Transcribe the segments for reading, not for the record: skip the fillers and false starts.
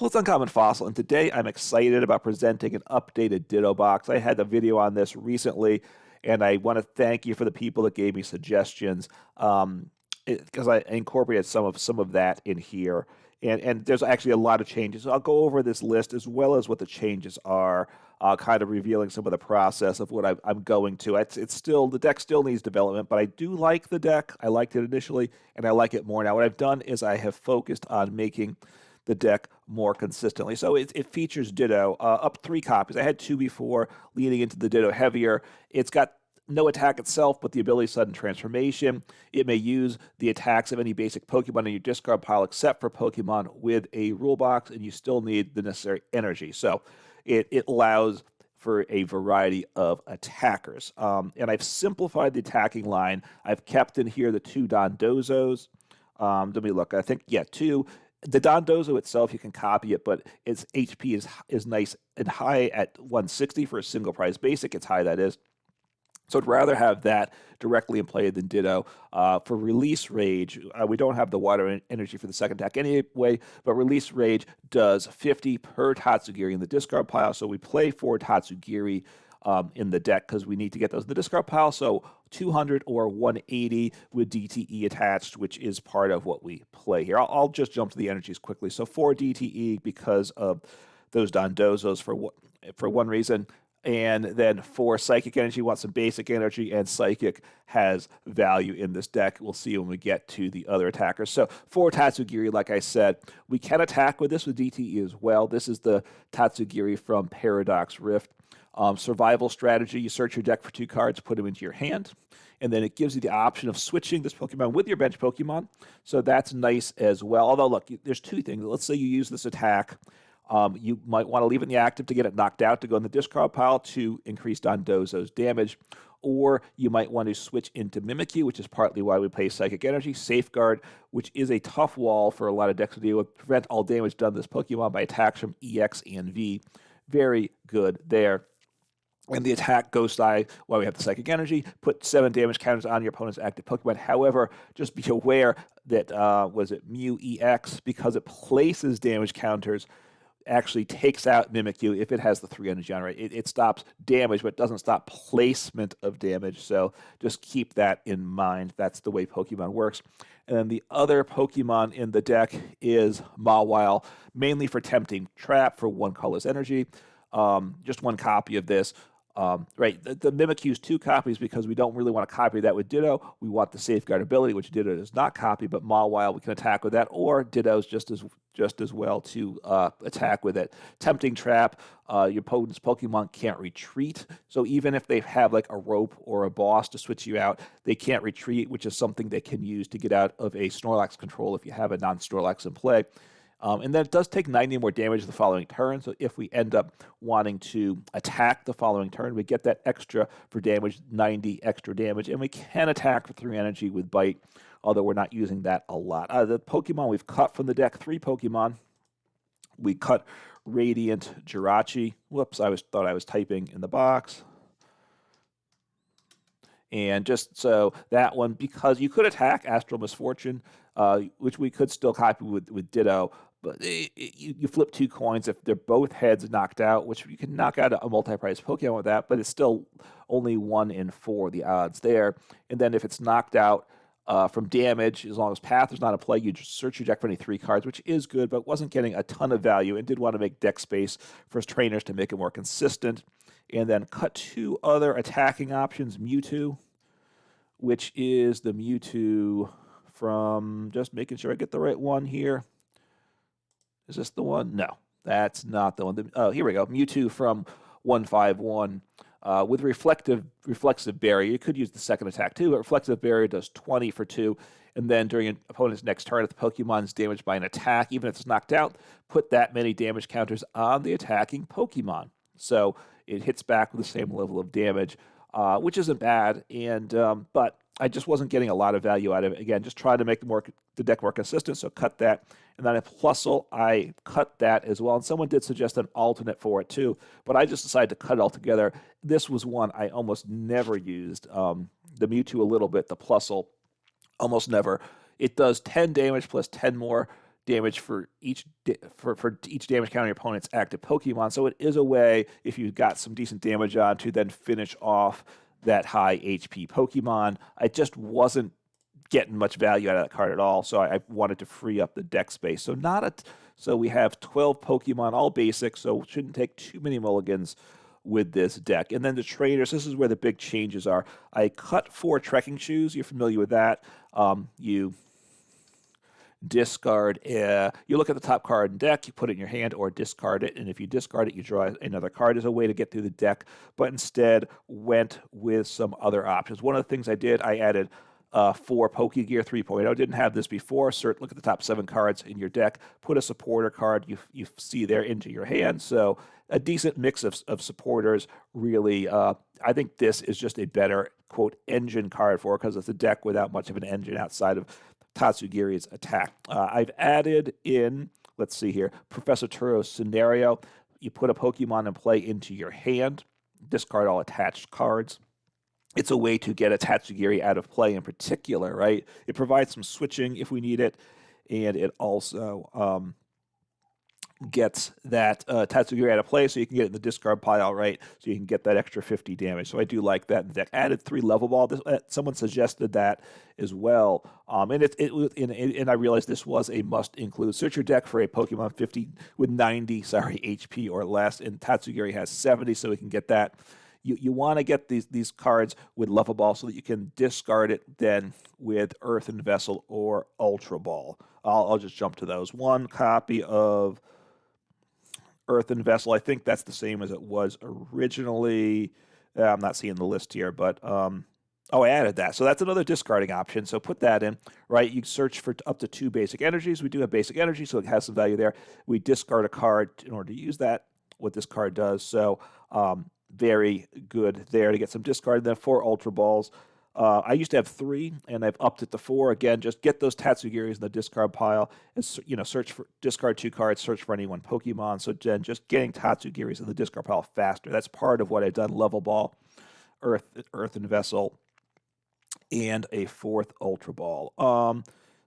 Well, it's Uncommon Fossil, and today I'm excited about presenting an updated Ditto box. I had a video on this recently, and I want to thank you for the people that gave me suggestions, because I incorporated some of that in here. And there's actually a lot of changes. So I'll go over this list as well as what the changes are, kind of revealing some of the process of what I'm going to. It's still, the deck still needs development, but I do like the deck. I liked it initially, and I like it more now. What I've done is I have focused on making the deck more consistently. So it features Ditto, up 3 copies. I had 2 before, leading into the Ditto heavier. It's got no attack itself, but the ability sudden transformation. It may use the attacks of any basic Pokemon in your discard pile except for Pokemon with a rule box, and you still need the necessary energy. So it allows for a variety of attackers. And I've simplified the attacking line. I've kept in here the 2 Dondozos. Let me look. I think, yeah, 2. The Dondozo itself, you can copy it, but its HP is nice and high at 160 for a single prize basic. It's high, that is. So I'd rather have that directly in play than Ditto. For Release Rage, we don't have the water energy for the second attack anyway, but Release Rage does 50 per Tatsugiri in the discard pile. So we play 4 Tatsugiri in the deck because we need to get those in the discard pile. So 200 or 180 with DTE attached, which is part of what we play here. I'll just jump to the energies quickly. So 4 DTE because of those Dondozos for one reason. And then for Psychic Energy, you want some basic energy, and Psychic has value in this deck. We'll see when we get to the other attackers. So for Tatsugiri, like I said, we can attack with this with DTE as well. This is the Tatsugiri from Paradox Rift. Survival strategy, you search your deck for 2 cards, put them into your hand, and then it gives you the option of switching this Pokemon with your bench Pokemon. So that's nice as well. Although, look, there's 2 things. Let's say you use this attack. You might want to leave it in the active to get it knocked out to go in the discard pile to increase Dondozo's damage. Or you might want to switch into Mimikyu, which is partly why we play Psychic Energy. Safeguard, which is a tough wall for a lot of decks to deal with. Prevent all damage done to this Pokemon by attacks from EX and V. Very good there. And the attack Ghost Eye, while we have the Psychic Energy, put 7 damage counters on your opponent's active Pokemon. However, just be aware that, was it Mew EX, because it places damage counters, actually takes out Mimikyu if it has the 3 energy on it. It stops damage, but doesn't stop placement of damage. So just keep that in mind. That's the way Pokemon works. And then the other Pokemon in the deck is Mawile, mainly for Tempting Trap for 1 colorless energy. Just 1 copy of this. Right, the Mimikyu's 2 copies because we don't really want to copy that with Ditto. We want the Safeguard ability, which Ditto does not copy, but Mawile we can attack with that, or Ditto's just as well to attack with it. Tempting Trap, your opponent's Pokemon can't retreat, so even if they have like a rope or a boss to switch you out, they can't retreat, which is something they can use to get out of a Snorlax control if you have a non-Snorlax in play. And then it does take 90 more damage the following turn, so if we end up wanting to attack the following turn, we get that extra for damage, 90 extra damage, and we can attack for 3 energy with Bite, although we're not using that a lot. The Pokemon we've cut from the deck, 3 Pokemon. We cut Radiant Jirachi. Whoops, thought I was typing in the box. And just so that one, because you could attack Astral Misfortune, which we could still copy with Ditto, but you flip 2 coins if they're both heads knocked out, which you can knock out a multi-prize Pokemon with that, but it's still only 1 in 4, the odds there. And then if it's knocked out from damage, as long as Path is not a play, you just search your deck for any 3 cards, which is good, but wasn't getting a ton of value and did want to make deck space for his trainers to make it more consistent. And then cut 2 other attacking options, Mewtwo, which is the Mewtwo from, just making sure I get the right one here. Is this the one? No, that's not the one. Oh, here we go. Mewtwo from 151 with Reflexive Barrier. You could use the second attack too, but Reflexive Barrier does 20 for 2. And then during an opponent's next turn, if the Pokemon is damaged by an attack, even if it's knocked out, put that many damage counters on the attacking Pokemon. So it hits back with the same level of damage, which isn't bad. And but I just wasn't getting a lot of value out of it. Again, just trying to make the deck more consistent, so cut that. And then at Plusle, I cut that as well. And someone did suggest an alternate for it too, but I just decided to cut it all together. This was one I almost never used. The Mewtwo a little bit, the Plusle almost never. It does 10 damage plus 10 more damage for each each damage counter your opponent's active Pokemon. So it is a way, if you got some decent damage on, to then finish off that high HP Pokemon. I just wasn't getting much value out of that card at all, so I wanted to free up the deck space. So we have 12 Pokemon, all basic, so shouldn't take too many mulligans with this deck. And then the trainers, this is where the big changes are. I cut 4 trekking shoes. You're familiar with that. You discard, you look at the top card in deck, you put it in your hand or discard it, and if you discard it, you draw another card as a way to get through the deck, but instead went with some other options. One of the things I did, I added 4 Pokégear 3.0. Didn't have this before. Look at the top 7 cards in your deck. Put a supporter card you see there into your hand. So a decent mix of supporters. Really, I think this is just a better, quote, engine card for, because it's a deck without much of an engine outside of Tatsugiri's attack. I've added in, let's see here, Professor Turo's scenario. You put a Pokemon in play into your hand, discard all attached cards. It's a way to get a Tatsugiri out of play in particular, right? It provides some switching if we need it, and it also gets that Tatsugiri out of play, so you can get it in the discard pile, right? So you can get that extra 50 damage. So I do like that in the deck. Added 3 Level Ball. Someone suggested that as well, and I realized this was a must include. Search your deck for a Pokemon 50 with 90, HP or less, and Tatsugiri has 70, so we can get that. You want to get these cards with Level Ball so that you can discard it then with Earthen Vessel or Ultra Ball. I'll just jump to those. 1 copy of Earthen Vessel. I think that's the same as it was originally. I'm not seeing the list here, but I added that. So that's another discarding option. So put that in, right? You search for up to 2 basic energies. We do have basic energy, so it has some value there. We discard a card in order to use that, what this card does. So very good there to get some discard. Then 4 Ultra Balls. I used to have 3, and I've upped it to 4. Again, just get those Tatsugiris in the discard pile, and search for discard 2 cards, search for any one Pokemon. So then just getting Tatsugiris in the discard pile faster. That's part of what I've done. Level Ball, Earthen Vessel, and a 4th Ultra Ball.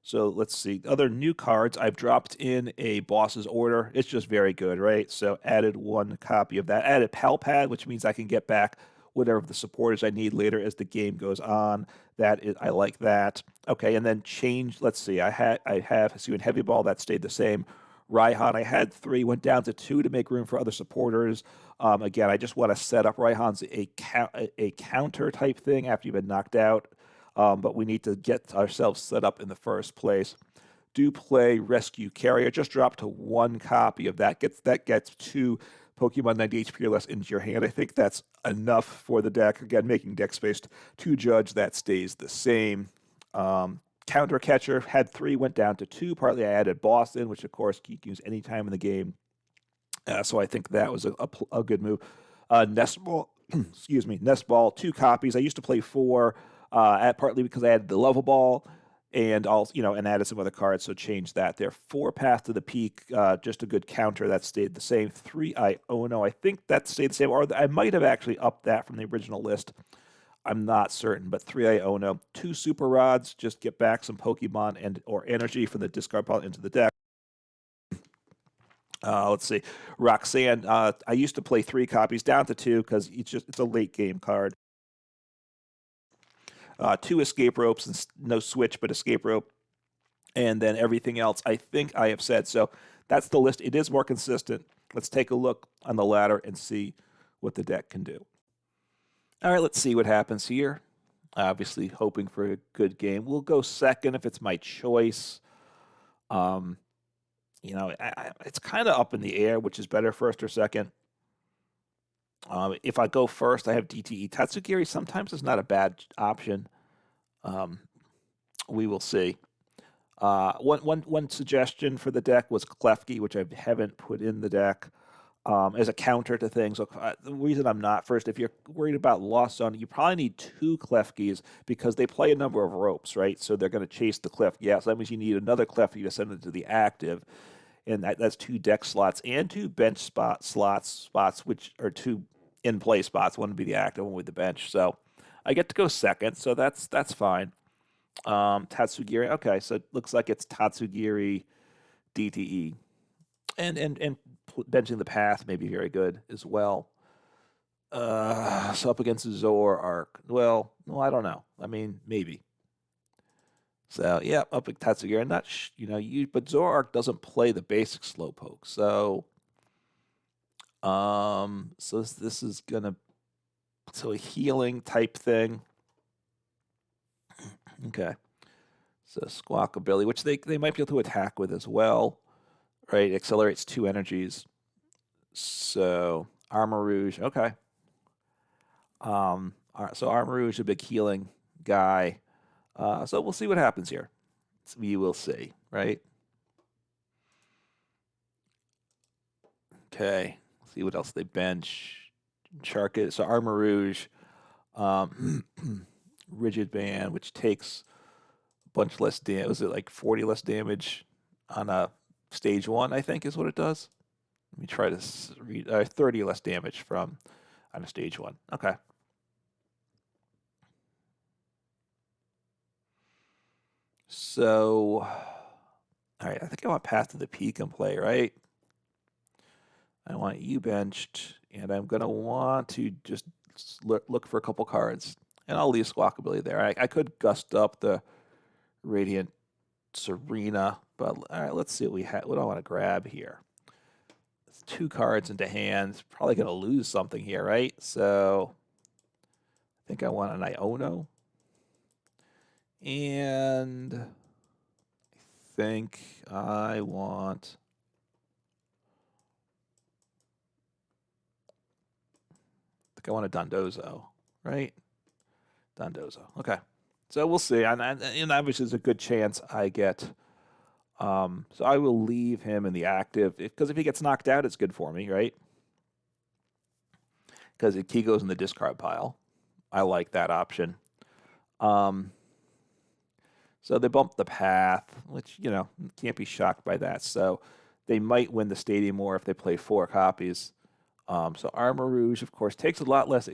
So let's see. Other new cards, I've dropped in a boss's order. It's just very good, right? So added 1 copy of that. Added Pal Pad, which means I can get back whatever of the supporters I need later as the game goes on. I like that. Okay, and then change. Let's see. I have Hisuian Heavy Ball, that stayed the same. Raihan, I had 3, went down to 2 to make room for other supporters. Again, I just want to set up Raihan's a counter type thing after you've been knocked out. But we need to get ourselves set up in the first place. Do play Rescue Carrier. Just drop to 1 copy of that. That gets 2 Pokemon 90 HP or less into your hand. I think that's enough for the deck. Again, making deck space to Judge, that stays the same. Counter Catcher had 3, went down to 2. Partly I added Boston, which of course you can use any time in the game. So I think that was a good move. Nest Ball, excuse me, Nest Ball, 2 copies. I used to play 4. Partly because I added the Level Ball and also, and added some other cards, so changed that there. 4 Path to the Peak, just a good counter, that stayed the same. 3 Iono, I think that stayed the same, or I might have actually upped that from the original list. I'm not certain, but 3 Iono. 2 Super Rods, just get back some Pokemon or energy from the discard pile into the deck. Let's see, Roxanne, I used to play 3 copies, down to 2 because it's a late game card. 2 escape ropes, and no switch, but escape rope. And then everything else, I think I have said. So that's the list. It is more consistent. Let's take a look on the ladder and see what the deck can do. All right, let's see what happens here. Obviously, hoping for a good game. We'll go second if it's my choice. It's kind of up in the air, which is better, first or second. If I go first, I have DTE. Tatsugiri sometimes is not a bad option. We will see. One suggestion for the deck was Klefki, which I haven't put in the deck as a counter to things. The reason I'm not first, if you're worried about Lost Zone, you probably need 2 Klefkis because they play a number of ropes, right? So they're going to chase the Klefki. Yeah, so that means you need another Klefki to send it to the active. And that's 2 deck slots and 2 bench spots, which are 2 in-play spots. One would be the active, one with the bench. So I get to go second, so that's fine. Tatsugiri, okay, so it looks like it's Tatsugiri DTE. And benching the path may be very good as well. So up against Zoroark. Well, no, I don't know. I mean, maybe. So yeah, up at Tatsugiri. Not but Zoroark doesn't play the basic Slowpoke. So this is gonna a healing type thing. Okay. So Squawkabilly, which they might be able to attack with as well, right? It accelerates 2 energies. So Armarouge, okay. So Armarouge, a big healing guy. So we'll see what happens here. We will see, right? Okay. See what else they bench. Charkit. So Armarouge, Rigid Band, which takes a bunch less damage. Was it like 40 less damage on a stage 1, I think is what it does? Let me try to read. 30 less damage on a stage 1. Okay. So, all right, I think I want Path to the Peak and play, right? I want you benched, and I'm going to want to just look for a couple cards. And I'll leave Squawkabilly there. I could gust up the Radiant Serena, but all right, let's see what we have. What do I want to grab here? It's 2 cards into hand. Probably going to lose something here, right? So I think I want an Iono. And I think I want... I want a Dondozo, right? Dondozo. Okay. So we'll see. And obviously there's a good chance I get... so I will leave him in the active. Because if he gets knocked out, it's good for me, right? Because he goes in the discard pile. I like that option. So they bumped the path, which, can't be shocked by that. So they might win the Stadium War if they play 4 copies. So Armarouge, of course, takes a lot less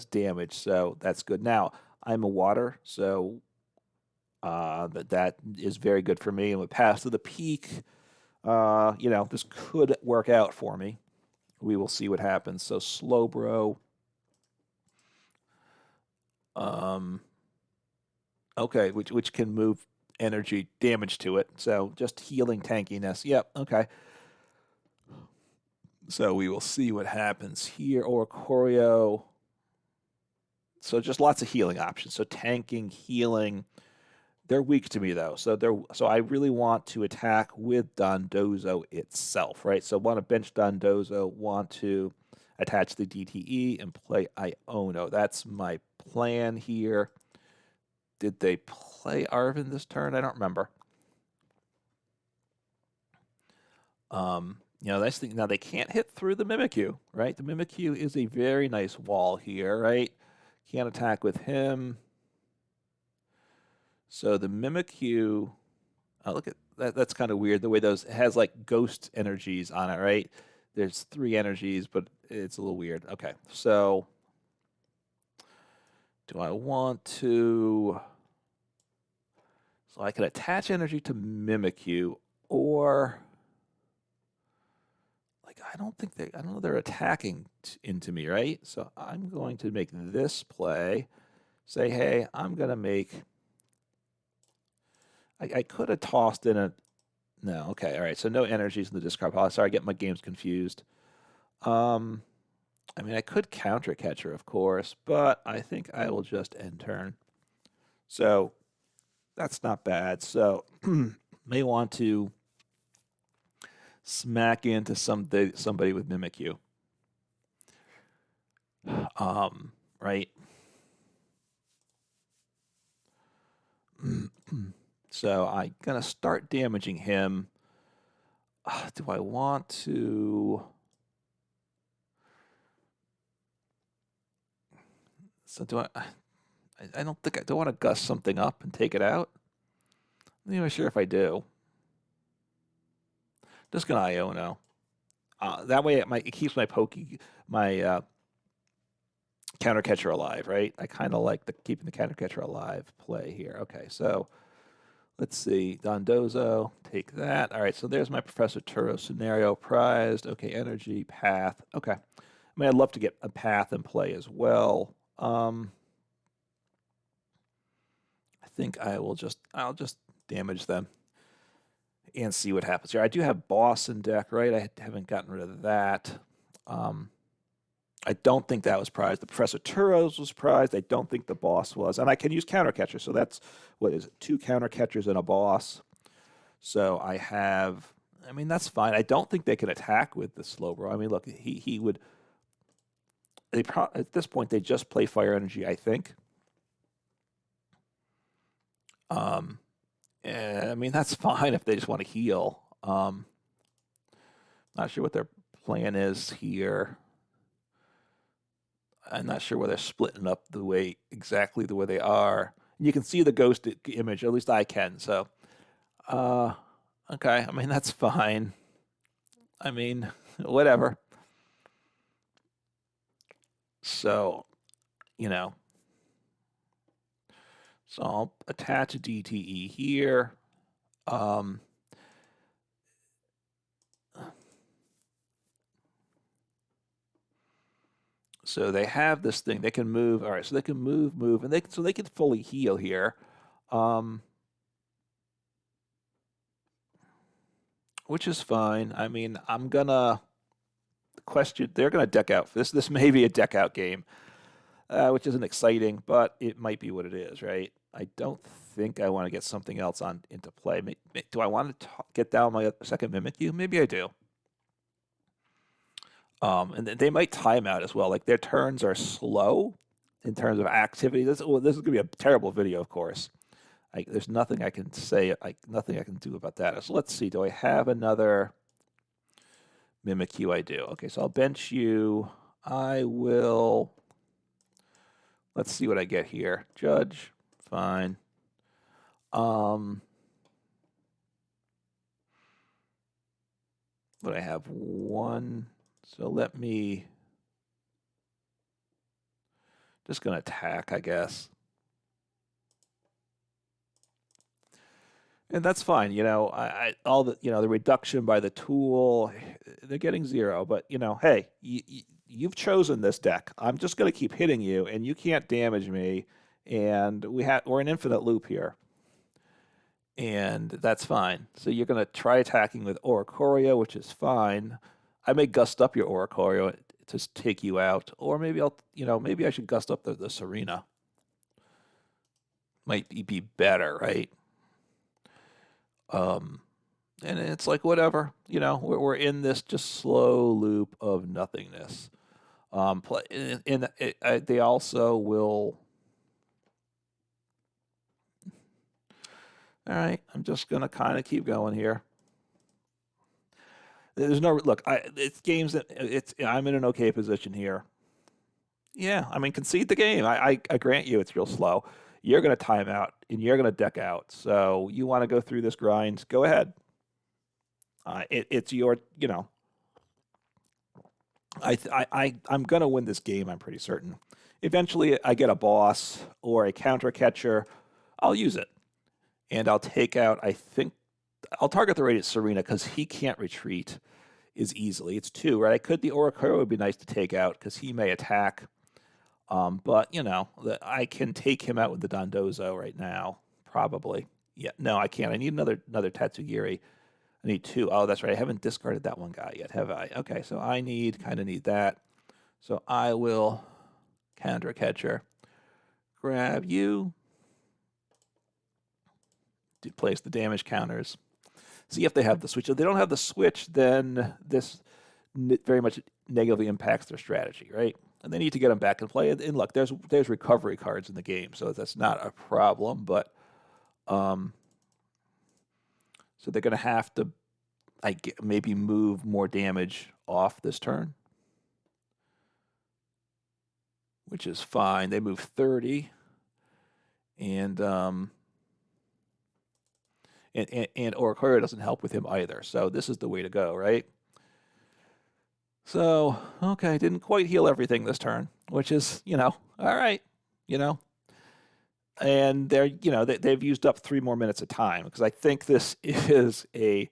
damage, so that's good. Now, I'm a water, so that is very good for me. And with Path to the Peak, this could work out for me. We will see what happens. So Slowbro. Okay, which can move energy damage to it. So just healing tankiness. Yep, okay. So we will see what happens here. Or Choreo. So just lots of healing options. So tanking, healing. They're weak to me though. So I really want to attack with Dondozo itself, right? So want to bench Dondozo, want to attach the DTE and play Iono. That's my plan here. Did they play Arven this turn? I don't remember. Nice thing. Now they can't hit through the Mimikyu, right? The Mimikyu is a very nice wall here, right? Can't attack with him. So the Mimikyu, look at that. That's kind of weird. The way it has like ghost energies on it, right? There's 3 energies, but it's a little weird. Okay, so do I want to? So I can attach energy to Mimikyu, or I don't know they're attacking into me, right? So I'm going to make this play. Say, hey, I'm going to make... I could have tossed in a... No, okay, all right. So no energies in the discard pile. Sorry, I get my games confused. I mean, I could Counter Catcher, of course, but I think I will just end turn. So that's not bad. So may want to smack into somebody with Mimikyu. Right? So I'm going to start damaging him. Do I want to... So do I don't think I don't want to gust something up and take it out. I'm not even sure if I do. Just gonna Iono. That way it keeps my Counter Catcher alive, right? I kind of like keeping the Counter Catcher alive play here. Okay, so Let's see, Dondozo, take that. All right, so there's my Professor Turo scenario prized. Okay, energy, path. Okay. I mean, I'd love to get a path in play as well. I think I'll just damage them and see what happens here. I do have boss in deck, right? I haven't gotten rid of that. I don't think that was prized. The Professor Turo's was prized. I don't think the boss was. And I can use Counter Catcher, so that's, what is it, 2 Counter Catchers and a boss. So I have, I mean, that's fine. I don't think they can attack with the Slowbro. I mean, look, he would, at this point, they just play Fire Energy, I think. I mean, that's fine if they just want to heal. Not sure what their plan is here. I'm not sure where they're splitting up exactly the way they are. You can see the ghost image, at least I can. So, okay. I mean, that's fine. I mean, whatever. So, you know. So I'll attach a DTE here. So they have this thing. They can move. All right. So they can move, and they can fully heal here, which is fine. I mean, I'm gonna question. They're gonna deck out. This may be a deck out game, which isn't exciting, but it might be what it is, right? I don't think I want to get something else into play. Do I want to get down my second Mimikyu? Maybe I do. And they might time out as well. Like their turns are slow in terms of activity. This is going to be a terrible video, of course. There's nothing I can say, nothing I can do about that. So let's see. Do I have another Mimikyu? I do. Okay, so I'll bench you. I will. Let's see what I get here. Judge, fine. But I have one. So let me. Just gonna attack, I guess. And that's fine, you know. All the the reduction by the tool, they're getting 0. But hey, you've chosen this deck. I'm just gonna keep hitting you, and you can't damage me. And we're in infinite loop here, and that's fine. So you're gonna try attacking with Oricorio, which is fine. I may gust up your Oricorio to take you out, or maybe maybe I should gust up the Serena. Might be better, right? And it's like, whatever, we're in this just slow loop of nothingness. They also will. All right, I'm just gonna kind of keep going here. There's no look. It's games that I'm in an okay position here. Yeah, I mean, concede the game. I grant you it's real slow. You're going to time out and you're going to deck out. So you want to go through this grind? Go ahead. It's your, I'm going to win this game. I'm pretty certain. Eventually, I get a boss or a counter catcher. I'll use it, and I'll take out. I think I'll target the Radiant Serena because he can't retreat as easily. It's 2, right? The Oricorio would be nice to take out because he may attack. But I can take him out with the Dondozo right now, probably. Yeah, no, I can't. I need another Tatsugiri. I need 2. Oh, that's right. I haven't discarded that one guy yet, have I? Okay, so I kind of need that. So I will Counter Catcher, grab you, place the damage counters. See if they have the switch. If they don't have the switch, then this very much negatively impacts their strategy, right? And they need to get them back in play. And look, there's recovery cards in the game, so that's not a problem. But so they're going to have to, maybe move more damage off this turn, which is fine. They move 30, and Oricorio doesn't help with him either. So this is the way to go, right? So, okay, didn't quite heal everything this turn, which is, all right, and they're they've used up 3 more minutes of time because I think this is I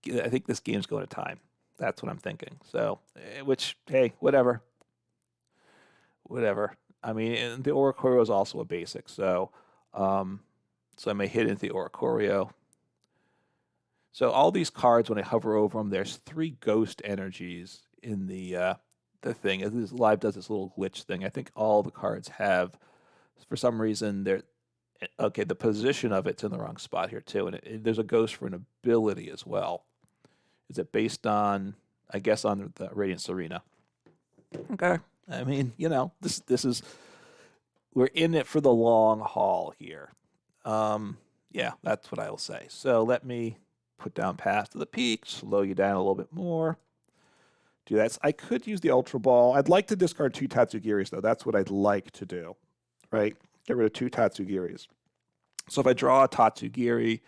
think this game's going to time. That's what I'm thinking. So, which hey, whatever. I mean, and the Oricorio is also a basic, so so I may hit into the Oricorio. So all these cards, when I hover over them, there's 3 ghost energies in the thing. This live does this little glitch thing. I think all the cards have, for some reason, they're okay. The position of it's in the wrong spot here too, and there's a ghost for an ability as well. Is it based on, I guess, on the Radiant Serena? Okay. I mean, this is, we're in it for the long haul here. Yeah, that's what I will say. So let me put down pass to the peak, slow you down a little bit more. Do that. I could use the Ultra Ball. I'd like to discard 2 Tatsugiris, though. That's what I'd like to do, right? Get rid of 2 Tatsugiris. So if I draw a Tatsugiri,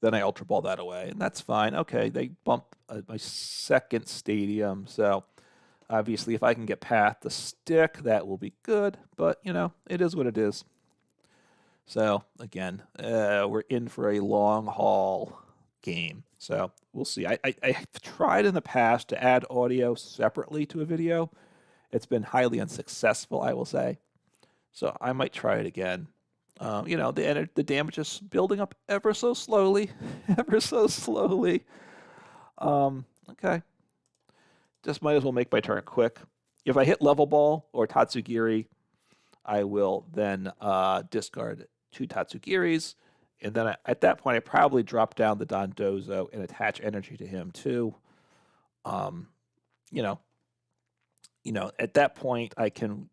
then I Ultra Ball that away, and that's fine. Okay, they bump my second stadium, so obviously if I can get past the stick, that will be good, but, it is what it is. So, again, we're in for a long haul game. So, we'll see. I've tried in the past to add audio separately to a video. It's been highly unsuccessful, I will say. So, I might try it again. The damage is building up ever so slowly. Ever so slowly. Okay. Just might as well make my turn quick. If I hit Level Ball or Tatsugiri, I will then discard 2 Tatsugiris, and then at that point I probably drop down the Dondozo and attach energy to him too. At that point I can,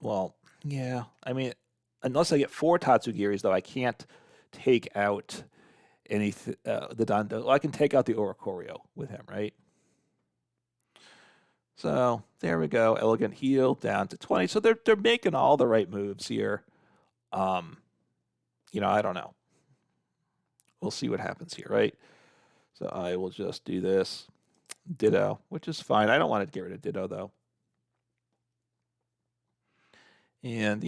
well, yeah, I mean, unless I get 4 Tatsugiris, though, I can't take out the Dondozo. I can take out the Oricorio with him, right? So there we go. Elegant heal down to 20. So they're making all the right moves here. I don't know. We'll see what happens here, right? So I will just do this. Ditto, which is fine. I don't want to get rid of Ditto, though. And,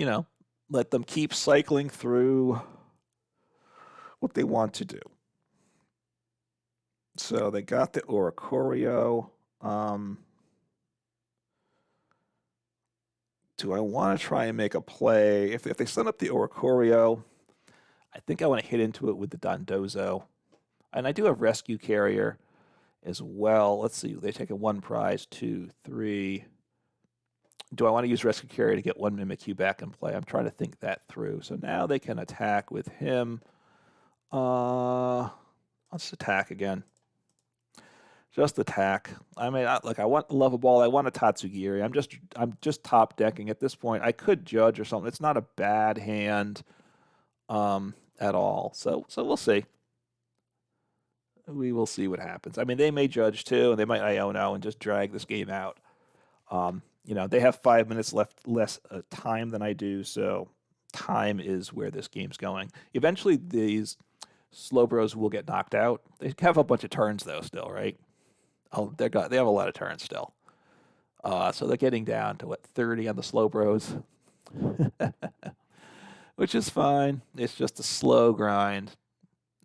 let them keep cycling through what they want to do. So they got the Oricorio. Do I want to try and make a play? If they send up the Oricorio, I think I want to hit into it with the Dondozo. And I do have Rescue Carrier as well. Let's see. They take a 1 prize, 2, 3. Do I want to use Rescue Carrier to get 1 Mimikyu back in play? I'm trying to think that through. So now they can attack with him. Let's attack again. Just attack. I mean, I want the Level Ball. I want a Tatsugiri. I'm just top decking at this point. I could Judge or something. It's not a bad hand at all. So we'll see. We will see what happens. I mean, they may Judge too, and they might Iono and just drag this game out. They have 5 minutes less time than I do, so time is where this game's going. Eventually, these Slowbros will get knocked out. They have a bunch of turns though, still, right? They have a lot of turns still. So they're getting down to 30 on the Slowbros, which is fine. It's just a slow grind,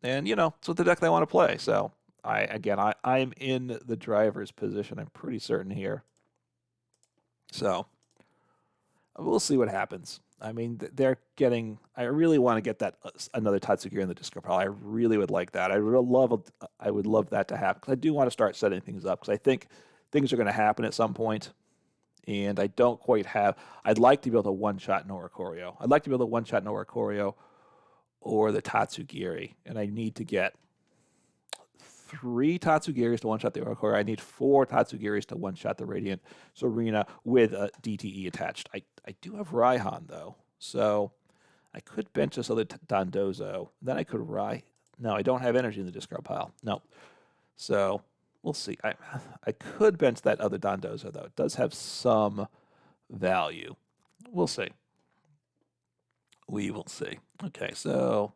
and it's what the deck they want to play. So I'm in the driver's position. I'm pretty certain here. So we'll see what happens. I mean, they're getting. I really want to get that another Tatsugiri in the Disco PAL. I really would like that. I would love that to happen because I do want to start setting things up because I think things are going to happen at some point, and I don't quite have. I'd like to be able to one-shot an Oricorio. I'd like to be able to one-shot an Oricorio or the Tatsugiri, and I need to get 3 Tatsugiris to one-shot the Oricorio. I need 4 Tatsugiris to one-shot the Radiant Serena with a DTE attached. I do have Raihan, though, so I could bench this other Dondozo. Then I could No, I don't have energy in the discard pile. No. So we'll see. I could bench that other Dondozo, though. It does have some value. We'll see. We will see. Okay, so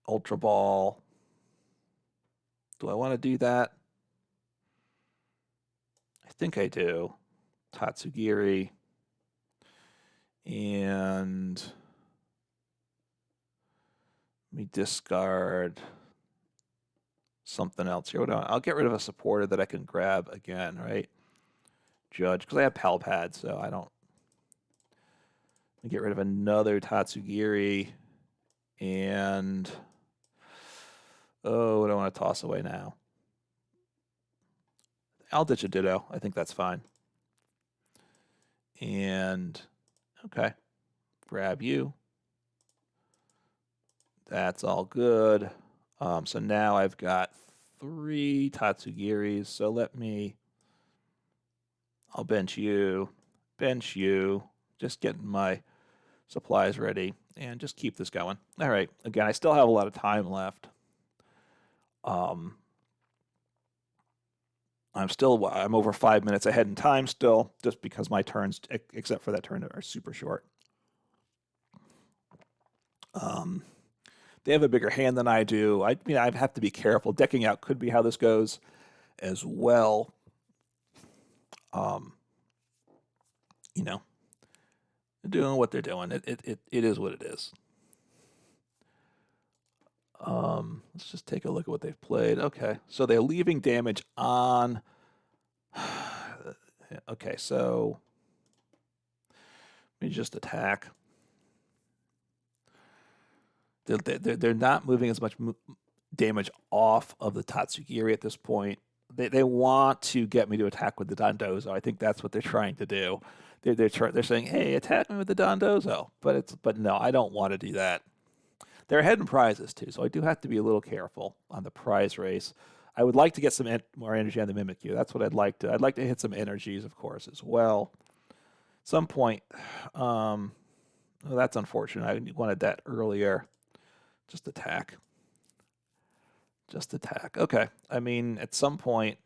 Ultra Ball. Do I want to do that? I think I do. Tatsugiri. And Let me discard something else here. I'll get rid of a supporter that I can grab again, right? Judge, because I have Pal Pad, so I don't. Let me get rid of another Tatsugiri, and oh, what do I want to toss away now? I'll ditch a Ditto. I think that's fine. And okay, grab you. That's all good. So now I've got 3 Tatsugiris. So I'll bench you, just getting my supplies ready, and just keep this going. All right. Again, I still have a lot of time left. I'm over 5 minutes ahead in time still, just because my turns, except for that turn, are super short. They have a bigger hand than I do. I have to be careful. Decking out could be how this goes as well. You know, they're doing what they're doing. It is what it is. Let's just take a look at what they've played. Okay, so they're leaving damage on. Okay, so let me just attack. They're not moving as much damage off of the Tatsugiri at this point. They want to get me to attack with the Dondozo. I think that's what they're trying to do. They're saying, "Hey, attack me with the Dondozo," but no, I don't want to do that. They're ahead in prizes too, so I do have to be a little careful on the prize race. I would like to get some more energy on the Mimikyu. That's what I'd like to. I'd like to hit some energies, of course, as well. Some point. Well, that's unfortunate. I wanted that earlier. Just attack. Just attack. Okay. I mean, at some point.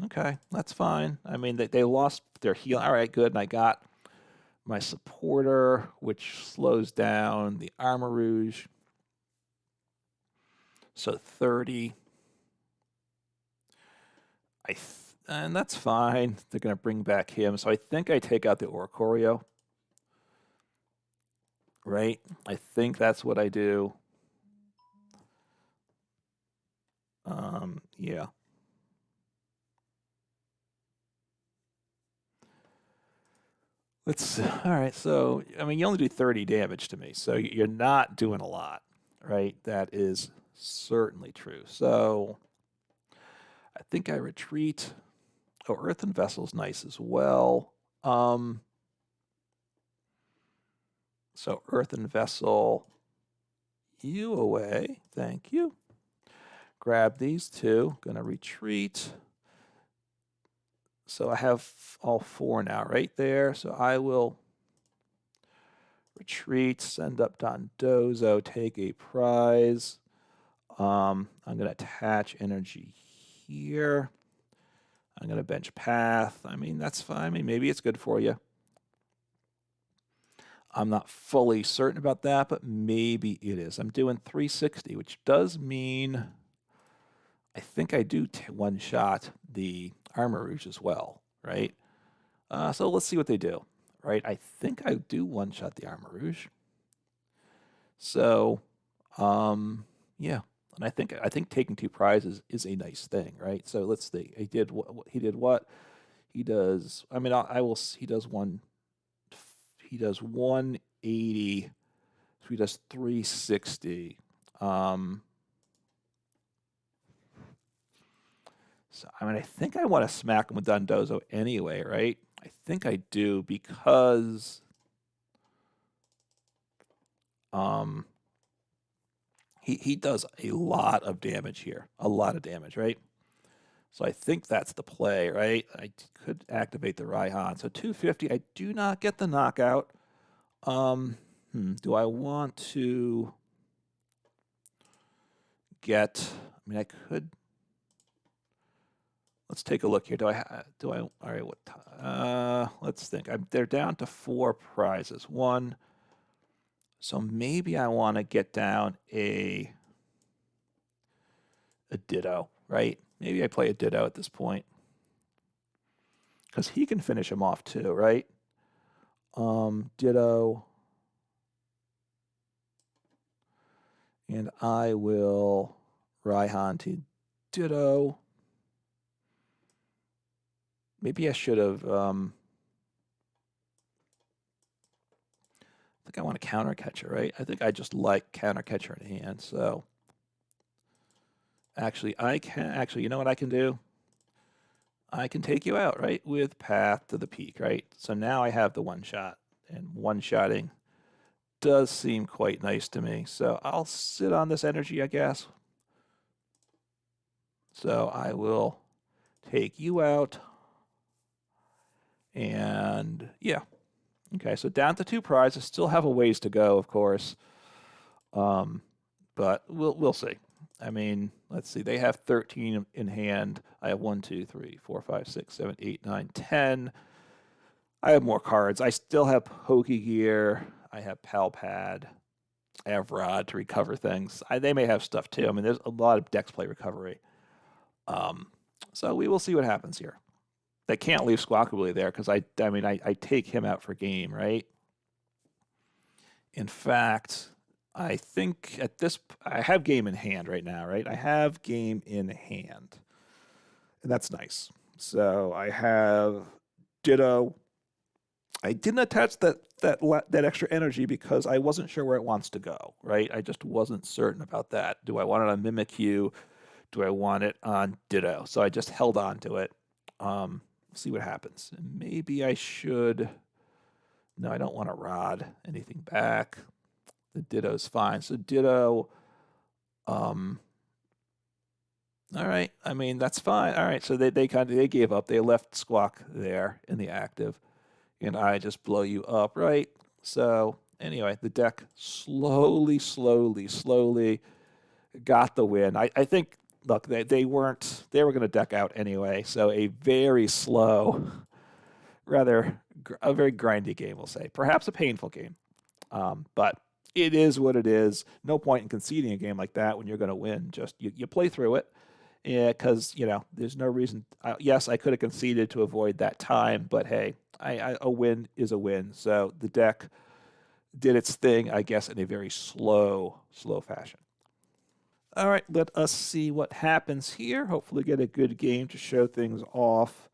Okay, that's fine. I mean, they lost their heal. All right, good. And I got my supporter, which slows down the Armor Rouge. So 30. And that's fine. They're going to bring back him. So I think I take out the Oricorio. Right? I think that's what I do. Yeah. All right, so, I mean, you only do 30 damage to me, so you're not doing a lot, right? That is certainly true. So I think I retreat. Oh, Earthen Vessel's nice as well. So Earthen Vessel, you away. Thank you. Grab these two. Gonna retreat. So I have all 4 now right there. So I will retreat, send up Dondozo, take a prize. I'm going to attach energy here. I'm going to bench Path. I mean, that's fine. I mean, maybe it's good for you. I'm not fully certain about that, but maybe it is. I'm doing 360, which does mean I think I do one-shot the Armor Rouge as well, right? So let's see what they do, right? I think I do one-shot the Armor Rouge. So, yeah. And I think taking 2 prizes is a nice thing, right? So let's see. He did what? He does. I mean, I will. He does 180. So he does 360. So I mean, I think I want to smack him with Dondozo anyway, right? I think I do because he does a lot of damage here. A lot of damage, right? So I think that's the play, right? I could activate the Raihan. So 250, I do not get the knockout. Do I want to get, I mean, I could, let's take a look here. All right, let's think. They're down to 4 prizes. 1, so maybe I want to get down a Ditto, right? Maybe I play a Ditto at this point. Because he can finish him off too, right? Ditto. And I will Raihan to Ditto. Maybe I should have. I think I want a Counter Catcher, right? I think I just like Counter Catcher in hand. So actually, you know what I can do? I can take you out, right, with Path to the Peak, right? So now I have the one shot, and one-shotting does seem quite nice to me. So I'll sit on this energy, I guess. So I will take you out. And yeah. Okay, so down to 2 prizes. Still have a ways to go, of course. But we'll see. I mean, let's see. They have 13 in hand. I have 1, 2, 3, 4, 5, 6, 7, 8, 9, 10. I have more cards. I still have Pokégear. I have Pal Pad. I have Rod to recover things. They may have stuff too. I mean, there's a lot of dex play recovery. So we will see what happens here. They can't leave Squawkabilly there because I take him out for game, right? In fact, I think I have game in hand right now, right? I have game in hand, and that's nice. So I have Ditto. I didn't attach that extra energy because I wasn't sure where it wants to go, right? I just wasn't certain about that. Do I want it on Mimikyu? Do I want it on Ditto? So I just held on to it. See what happens. And maybe I should. No, I don't want to Rod anything back. The Ditto's fine. So Ditto. All right. I mean, that's fine. All right. So they gave up. They left Squawk there in the active, and I just blow you up, right? So anyway, the deck slowly got the win. I think. Look, they were going to deck out anyway. So a very slow, a very grindy game, we'll say. Perhaps a painful game, but it is what it is. No point in conceding a game like that when you're going to win. Just you play through it, because there's no reason. Yes, I could have conceded to avoid that time, but hey, a win is a win. So the deck did its thing, I guess, in a very slow fashion. All right, let us see what happens here. Hopefully get a good game to show things off.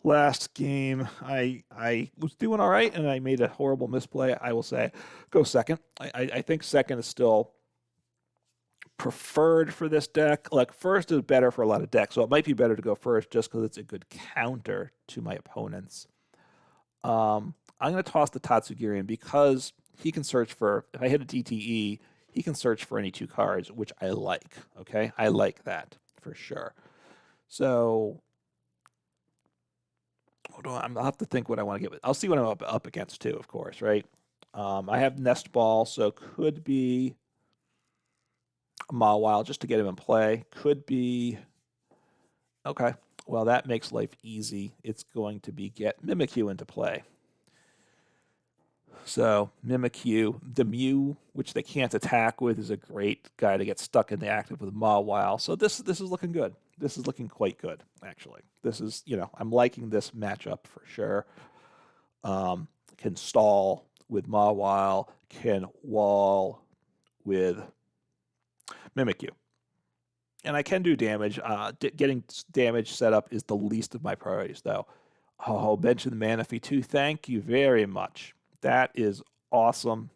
Last game, I was doing all right, and I made a horrible misplay. I will say, go second. I think second is still preferred for this deck. Like, first is better for a lot of decks, so it might be better to go first just because it's a good counter to my opponents. I'm going to toss the Tatsugiri because he can search for, if I hit a DTE, he can search for any 2 cards, which I like, okay? I like that for sure. So I'll have to think what I want to get. I'll see what I'm up against too, of course, right? I have Nest Ball, so could be Mawile just to get him in play. Could be, okay, well, that makes life easy. It's going to be get Mimikyu into play. So Mimikyu, the Mew, which they can't attack with, is a great guy to get stuck in the active with Mawile. So this is looking good. This is looking quite good, actually. This is, I'm liking this matchup for sure. Can stall with Mawile, can wall with Mimikyu. And I can do damage. Getting damage set up is the least of my priorities, though. Oh, bench the Manaphy too. Thank you very much. That is awesome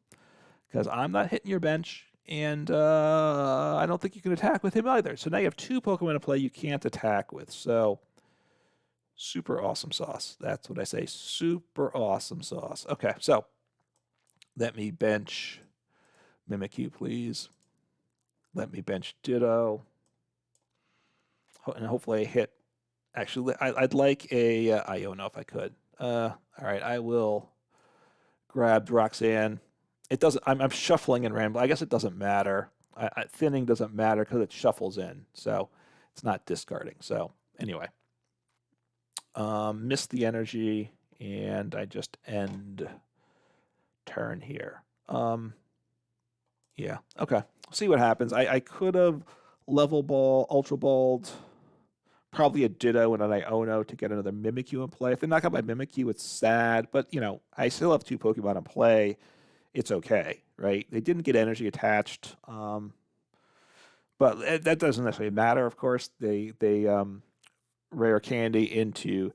because I'm not hitting your bench, and I don't think you can attack with him either. So now you have 2 Pokemon to play you can't attack with. So super awesome sauce. That's what I say. Super awesome sauce. Okay, so let me bench Mimikyu, please. Let me bench Ditto. And hopefully I hit. Actually, I'd like a Iono if I could. All right, I will grab Roxanne. It doesn't. I'm shuffling and rambling. I guess it doesn't matter. Thinning doesn't matter because it shuffles in, so it's not discarding. So anyway, miss the energy, and I just end turn here. Yeah. Okay. See what happens. I could have Level Ball, Ultra Balled, probably a Ditto and an Iono to get another Mimikyu in play. If they knock out my Mimikyu, it's sad, but I still have 2 Pokemon in play. It's okay, right? right? They didn't get energy attached, but that doesn't necessarily matter, of course. They rare candy into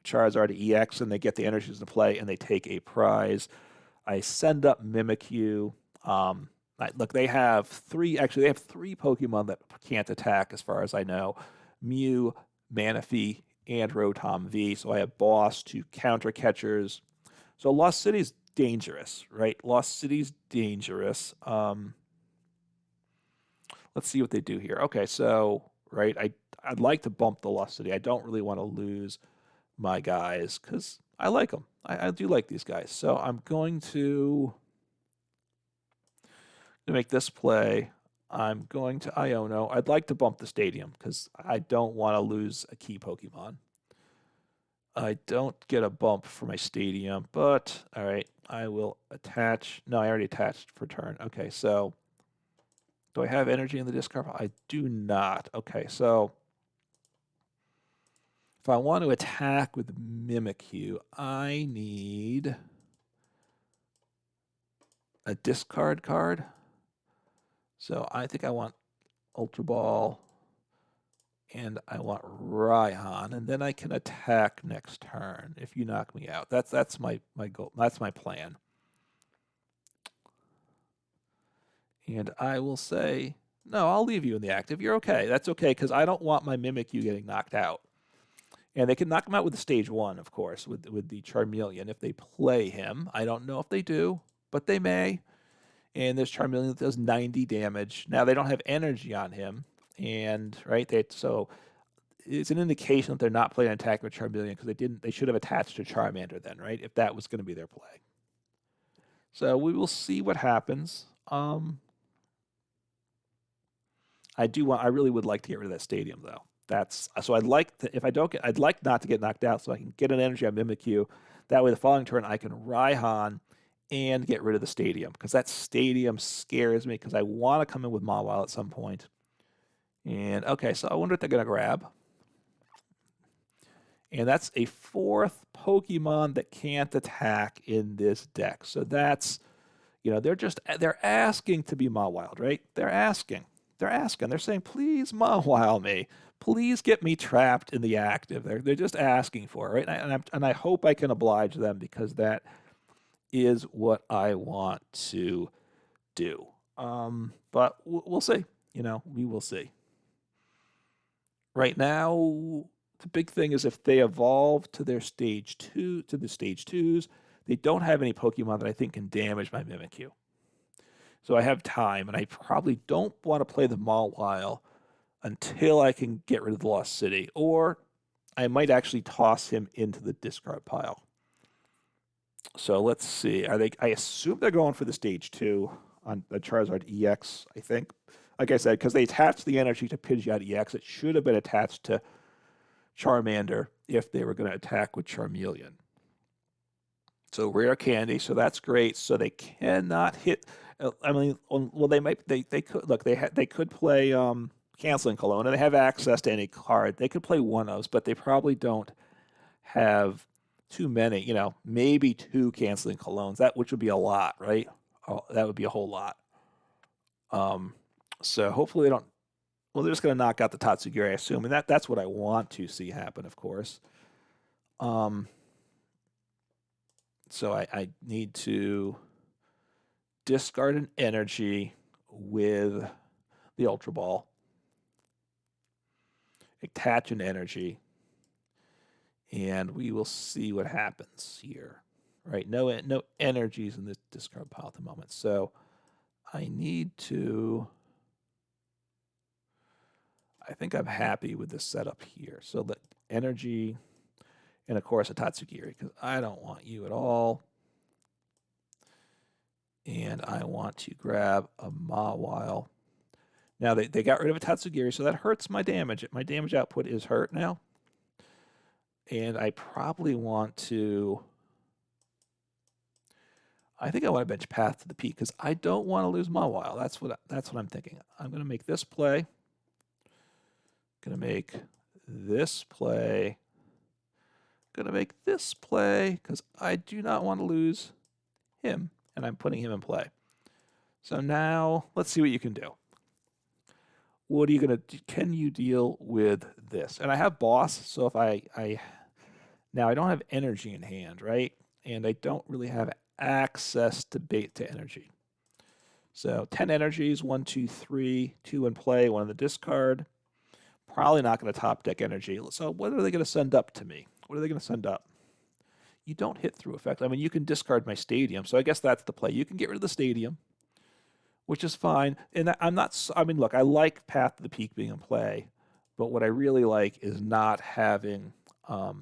Charizard EX, and they get the energies to play, and they take a prize. I send up Mimikyu. Look, they have three Pokemon that can't attack, as far as I know. Mew, Manaphy, and Rotom V. So I have Boss, 2 Counter Catchers. So Lost City's dangerous, right? Lost City's dangerous. Let's see what they do here. Okay, so, right, I'd like to bump the Lost City. I don't really want to lose my guys because I like them. I do like these guys. So I'm going to make this play. I'm going to Iono. I'd like to bump the stadium because I don't want to lose a key Pokemon. I don't get a bump for my stadium, but all right, I will attach. No, I already attached for turn. Okay, so do I have energy in the discard pile? I do not. Okay, so if I want to attack with Mimikyu, I need a discard card. So I think I want Ultra Ball, and I want Raihan, and then I can attack next turn if you knock me out. That's my goal. That's my plan. And I will say, no, I'll leave you in the active. You're okay. That's okay, because I don't want my Mimikyu getting knocked out. And they can knock him out with the stage 1, of course, with the Charmeleon if they play him. I don't know if they do, but they may. And there's Charmeleon that does 90 damage. Now, they don't have energy on him, and right, so it's an indication that they're not playing an attack with Charmeleon because they should have attached to Charmander then, right? If that was going to be their play. So we will see what happens. I really would like to get rid of that stadium though. So I'd like to, I'd like not to get knocked out so I can get an energy on Mimikyu. That way the following turn I can Raihan and get rid of the stadium because that stadium scares me because I want to come in with Mawile at some point. And okay, so I wonder what they're going to grab. And that's a 4th Pokemon that can't attack in this deck. So that's, they're asking to be Mawile, right? They're asking. They're saying, please Mawile me. Please get me trapped in the active. They're just asking for it, right? And I hope I can oblige them because that is what I want to do. But we'll see. We will see. Right now, the big thing is if they evolve to their stage 2, to the stage 2s, they don't have any Pokemon that I think can damage my Mimikyu. So I have time, and I probably don't want to play the Mawile until I can get rid of the Lost City, or I might actually toss him into the discard pile. So let's see. I assume they're going for the stage 2 on the Charizard EX, I think. Like I said, because they attached the energy to Pidgeot EX, it should have been attached to Charmander if they were going to attack with Charmeleon. So rare candy, so that's great. So they cannot hit. I mean, well, they might. They could look. They could play Canceling Cologne, and they have access to any card. They could play one of those, but they probably don't have too many. Maybe 2 Canceling Colognes. Which would be a lot, right? Oh, that would be a whole lot. So hopefully they don't. Well, they're just going to knock out the Tatsugiri, I assume, and that's what I want to see happen, of course. So I need to discard an energy with the Ultra Ball, attach an energy, and we will see what happens here. Right? No energies in this discard pile at the moment. So I need to. I think I'm happy with this setup here. So the energy, and of course a Tatsugiri, because I don't want you at all. And I want to grab a Mawile. Now they got rid of a Tatsugiri, so that hurts my damage. My damage output is hurt now. And I probably want to. I think I want to bench Path to the Peak because I don't want to lose Mawile. That's what I'm thinking. I'm going to make this play. Going to make this play. Going to make this play because I do not want to lose him, and I'm putting him in play. So now let's see what you can do. What are you going to, can you deal with this? And I have boss, so if now I don't have energy in hand, right? And I don't really have access to bait to energy. So 10 energies, 1, 2, 3, 2 in play, 1 in the discard. Probably not going to top deck energy. So what are they going to send up to me? What are they going to send up? You don't hit through effect. I mean, you can discard my stadium, so I guess that's the play. You can get rid of the stadium, which is fine. And I'm not, I mean, look, I like Path to the Peak being in play, but what I really like is not having, what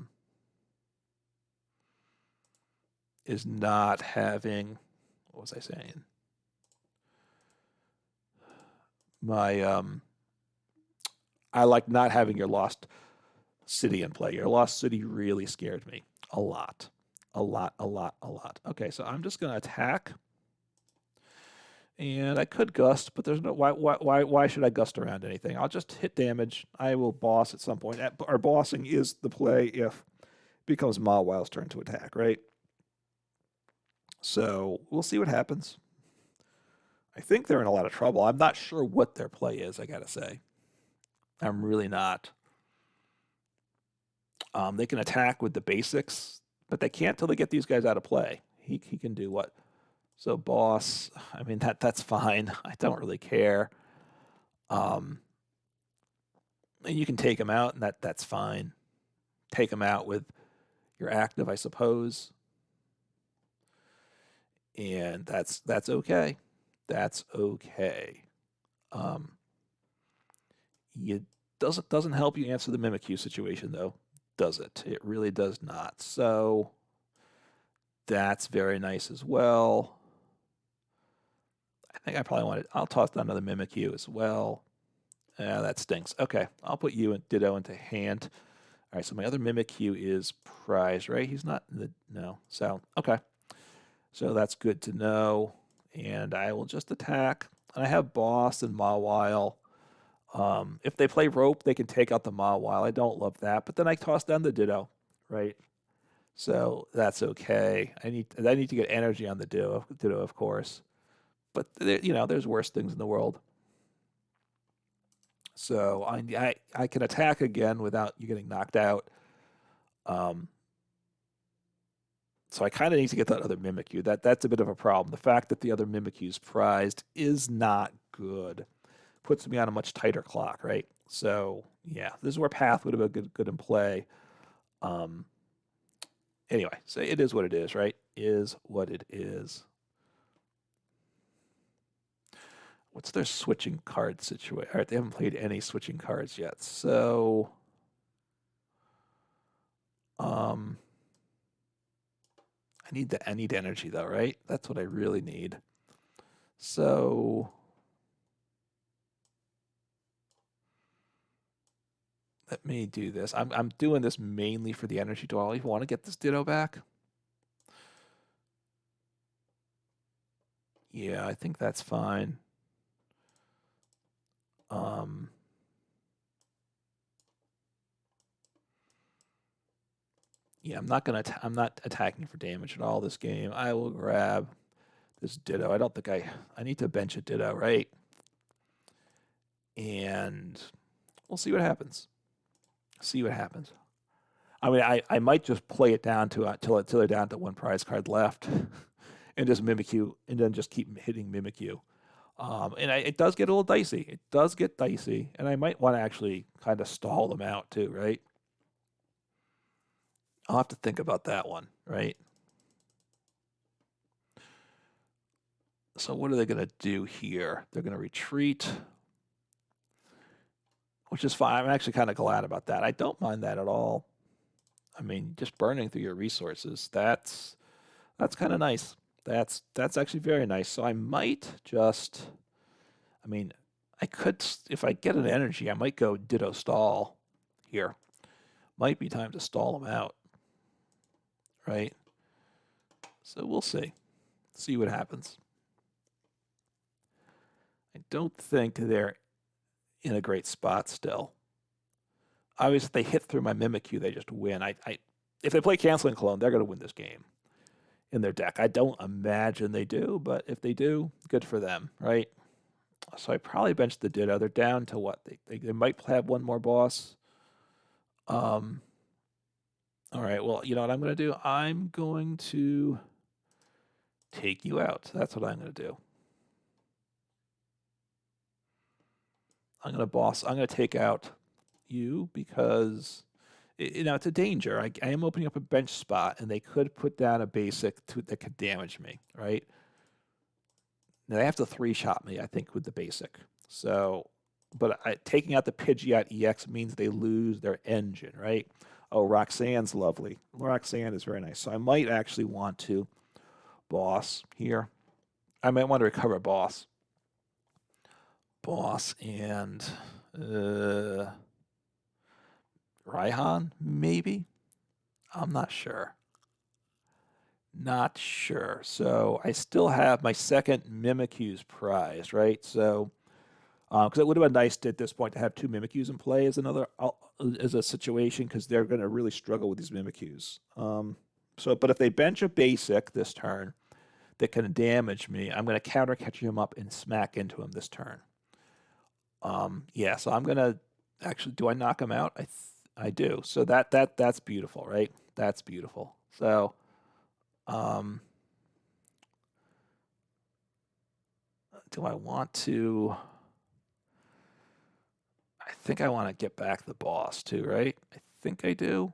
was I saying? I like not having your Lost City in play. Your Lost City really scared me a lot. A lot. Okay, so I'm just going to attack. And I could gust, but there's no why should I gust around anything? I'll just hit damage. I will boss at some point. Our bossing is the play if it becomes Mawile's turn to attack, right? So we'll see what happens. I think they're in a lot of trouble. I'm not sure what their play is, I gotta say. I'm really not. They can attack with the basics, but they can't till they get these guys out of play. He can do what? So boss, I mean, that's fine. I don't really care. And you can take him out, and that's fine. Take him out with your active, I suppose. And that's okay. That's okay. It doesn't help you answer the Mimikyu situation, though, does it? It really does not. So that's very nice as well. I think I probably want it. I'll toss down another Mimikyu as well. That stinks. Okay, I'll put you and Ditto into hand. All right, so my other Mimikyu is prized, right? He's not in the, no. So, okay. So that's good to know. And I will just attack. And I have boss and Mawile. If they play rope, they can take out the Mawile. I don't love that. But then I toss down the Ditto, right? So that's okay. I need to get energy on the Ditto, of course. But you know, there's worse things in the world. So I can attack again without you getting knocked out. So I kind of need to get that other Mimikyu. That's a bit of a problem. The fact that the other Mimikyu's prized is not good. Puts me on a much tighter clock, right? So yeah, this is where Path would have been good in play. Anyway, so it is what it is, right? Is what it is. What's their switching card situation? All right, they haven't played any switching cards yet. So, I need energy though, right? That's what I really need. So, let me do this. I'm doing this mainly for the energy. Do I even want to get this Ditto back? Yeah, I think that's fine. Yeah, I'm not attacking for damage at all this game. I will grab this Ditto. I don't think I need to bench a Ditto, right? And we'll see what happens. See what happens. I mean, I might just play it down to till they're down to one prize card left, and just Mimikyu, and then just keep hitting Mimikyu. And it does get a little dicey. It does get dicey, and I might want to actually kind of stall them out too, right? I'll have to think about that one, right? So what are they going to do here? They're going to retreat, which is fine. I'm actually kind of glad about that. I don't mind that at all. I mean, just burning through your resources, that's kind of nice. That's actually very nice. So I might just, I mean, I could, if I get an energy, I might go Ditto stall here. Might be time to stall them out, right? So we'll see. See what happens. I don't think they're in a great spot still. Obviously, if they hit through my Mimikyu, they just win. If they play Canceling Clone, they're going to win this game. in their deck. I don't imagine they do, but if they do, good for them, right? So I probably bench the Ditto. They're down to what? They might have one more boss. All right, well, you know what I'm going to do? I'm going to take you out. That's what I'm going to do. I'm going to take out you because, you know, it's a danger. I am opening up a bench spot, and they could put down a basic that could damage me, right? Now, they have to 3-shot me, I think, with the basic. So, but taking out the Pidgeot EX means they lose their engine, right? Oh, Roxanne's lovely. Roxanne is very nice. So I might actually want to boss here. I might want to recover boss. Boss and Raihan, maybe? I'm not sure. Not sure. So I still have my second Mimikyu's prized, right? So, because it would have been nice at this point to have 2 Mimikyu's in play as a situation, because they're going to really struggle with these Mimikyu's. But if they bench a basic this turn that can damage me, I'm going to counter catch him up and smack into him this turn. Yeah, so I'm going to actually, do I knock him out? I do. So that's beautiful, right? That's beautiful. So, do I want to? I think I want to get back the boss too, right? I think I do.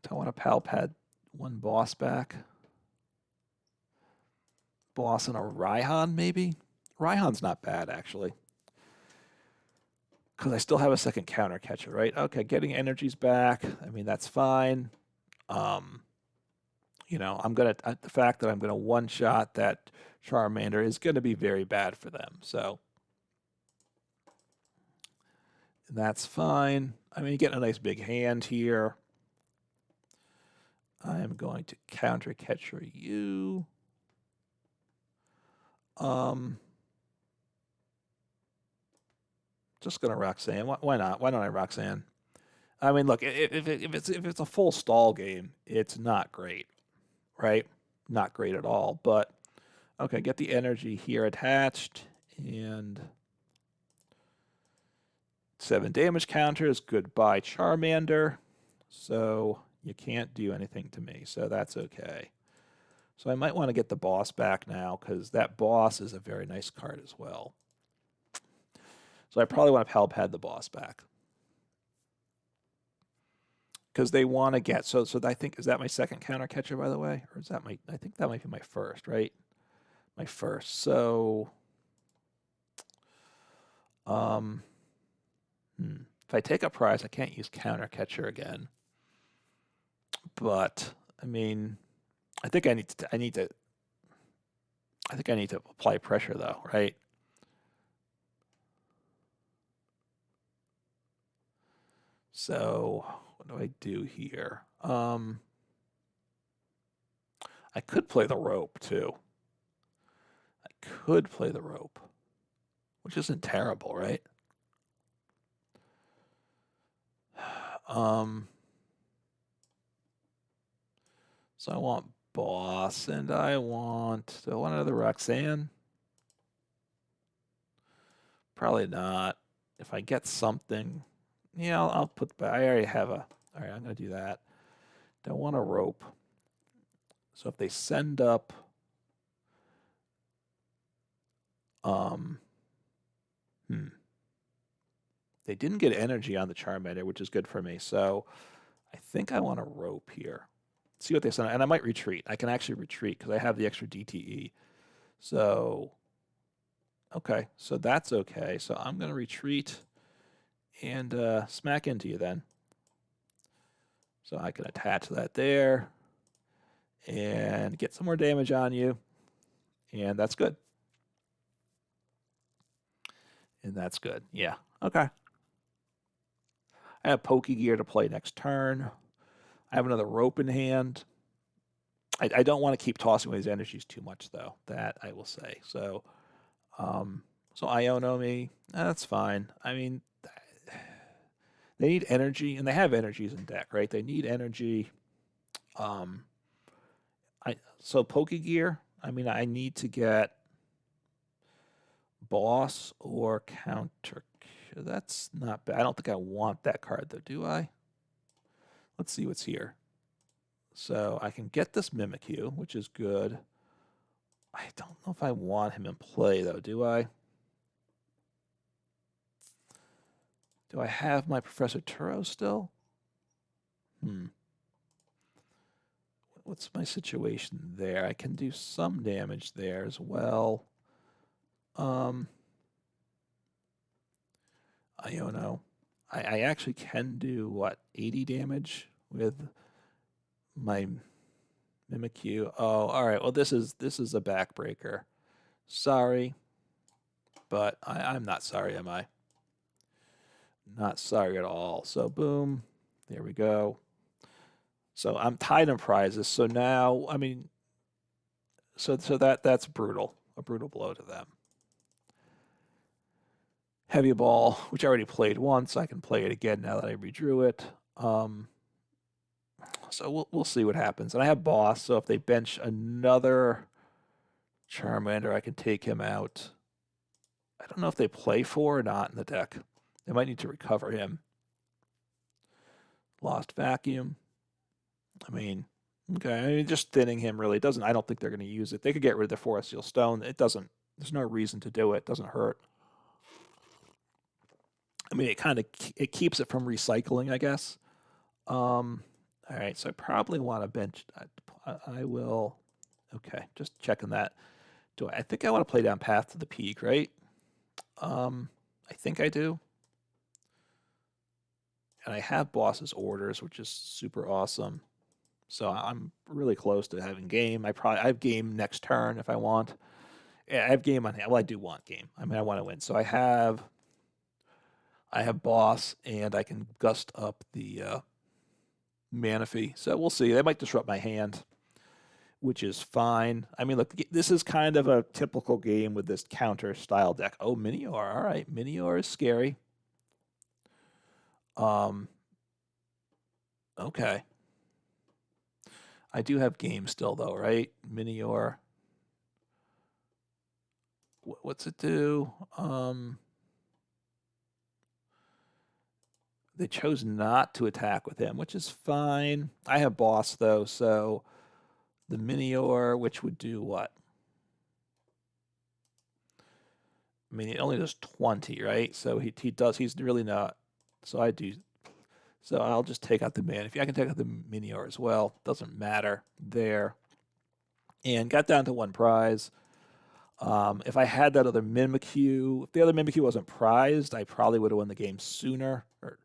Do I want to Pal Pad 1 boss back? Boss and a Raihan, maybe? Raihan's not bad, actually. Because I still have a second counter catcher, right? Okay, getting energies back. I mean, that's fine. You know, the fact that I'm gonna one-shot that Charmander is gonna be very bad for them. So that's fine. I mean, you get a nice big hand here. I'm going to counter catcher you. Just gonna Roxanne. Why not? Why don't I Roxanne? I mean, look, if it's a full stall game, it's not great, right? Not great at all. But okay, get the energy here attached, and 7 damage counters. Goodbye, Charmander. So you can't do anything to me. So that's okay. So I might want to get the boss back now, because that boss is a very nice card as well. So I probably want to Pal Pad the boss back, because they want to get, so I think, is that my second counter catcher, by the way? Or is that I think that might be my first, right? My first. So, if I take a prize, I can't use counter catcher again. But, I mean, I think I need to apply pressure, though, right? So what do I do here? I could play the rope too. I could play the rope, which isn't terrible, right? So I want boss, and do I want another Roxanne? Probably not. If I get something, yeah, I'll put. I already have a. All right, I'm gonna do that. Don't want a rope. So if they send up, they didn't get energy on the Charmander, which is good for me. So I think I want a rope here. See what they send, and I might retreat. I can actually retreat because I have the extra DTE. So, okay, so that's okay. So I'm gonna retreat and smack into you then. So I can attach that there and get some more damage on you, and that's good. And that's good. Yeah. Okay. I have Pokégear to play next turn. I have another rope in hand. I don't want to keep tossing away his energies too much, though. That I will say. So, so Iono me. That's fine. I mean, they need energy, and they have energies in deck, right? They need energy. So Pokégear, I mean, I need to get Boss or Counter. That's not bad. I don't think I want that card, though, do I? Let's see what's here. So I can get this Mimikyu, which is good. I don't know if I want him in play, though, do I? Do I have my Professor Turo still? What's my situation there? I can do some damage there as well. Iono. I actually can do, what, 80 damage with my Mimikyu. Oh, all right. Well, this is a backbreaker. Sorry, but I'm not sorry, am I? Not sorry at all. So boom, there we go. So I'm tied in prizes. So now, I mean, so that's brutal. A brutal blow to them. Heavy Ball, which I already played once. I can play it again now that I redrew it. So we'll see what happens. And I have Boss, so if they bench another Charmander, I can take him out. I don't know if they play 4 or not in the deck. They might need to recover him. Lost Vacuum. I mean, okay, I mean, just thinning him really doesn't. I don't think they're going to use it. They could get rid of the Forest Seal Stone. It doesn't. There's no reason to do it. It doesn't hurt. I mean, it keeps it from recycling, I guess. All right, so I probably want to bench. I will. Okay, just checking that. I think I want to play down Path to the Peak, right? I think I do. And I have Boss's Orders, which is super awesome. So I'm really close to having game. I have game next turn if I want. Yeah, I have game on hand. Well, I do want game. I mean, I want to win. So I have Boss, and I can gust up the Manaphy. So we'll see. They might disrupt my hand, which is fine. I mean, look, this is kind of a typical game with this counter style deck. Oh, Minior. All right, Minior is scary. Okay. I do have game still, though, right? Minior. What's it do? They chose not to attack with him, which is fine. I have Boss, though, so the Minior, which would do what? I mean, it only does 20, right? So he's really not. So I do. So I'll just take out the Manaphy. I can take out the Minior as well. Doesn't matter there. And got down to 1 prize. If I had that other Mimikyu, if the other Mimikyu wasn't prized, I probably would have won the game sooner, or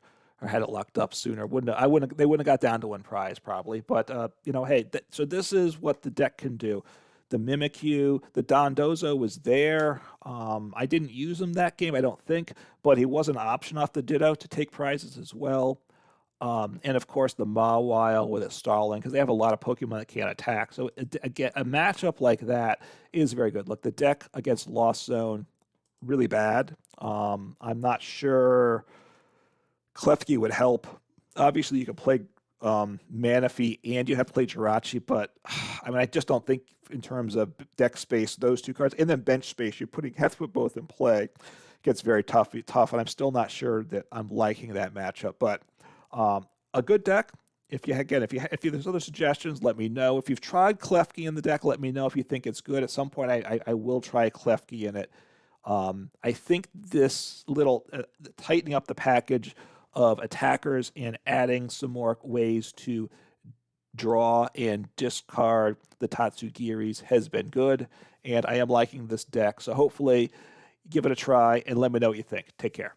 had it locked up sooner. They wouldn't have got down to 1 prize probably. But you know, hey, so this is what the deck can do. The Mimikyu, the Dondozo was there. I didn't use him that game, I don't think, but he was an option off the Ditto to take prizes as well. And of course the Mawile with its stalling, because they have a lot of Pokemon that can't attack. So again, a matchup like that is very good. Look, the deck against Lost Zone, really bad. I'm not sure Klefki would help. Obviously, you can play Manaphy and you have to play Jirachi, but I mean, I just don't think in terms of deck space, those 2 cards, and then bench space, you have to put both in play. It gets very tough, and I'm still not sure that I'm liking that matchup, but a good deck. If there's other suggestions, let me know. If you've tried Klefki in the deck, let me know if you think it's good. At some point, I will try Klefki in it. I think this little tightening up the package of attackers and adding some more ways to draw and discard the Tatsugiris has been good, and I am liking this deck. So hopefully, give it a try and let me know what you think. Take care.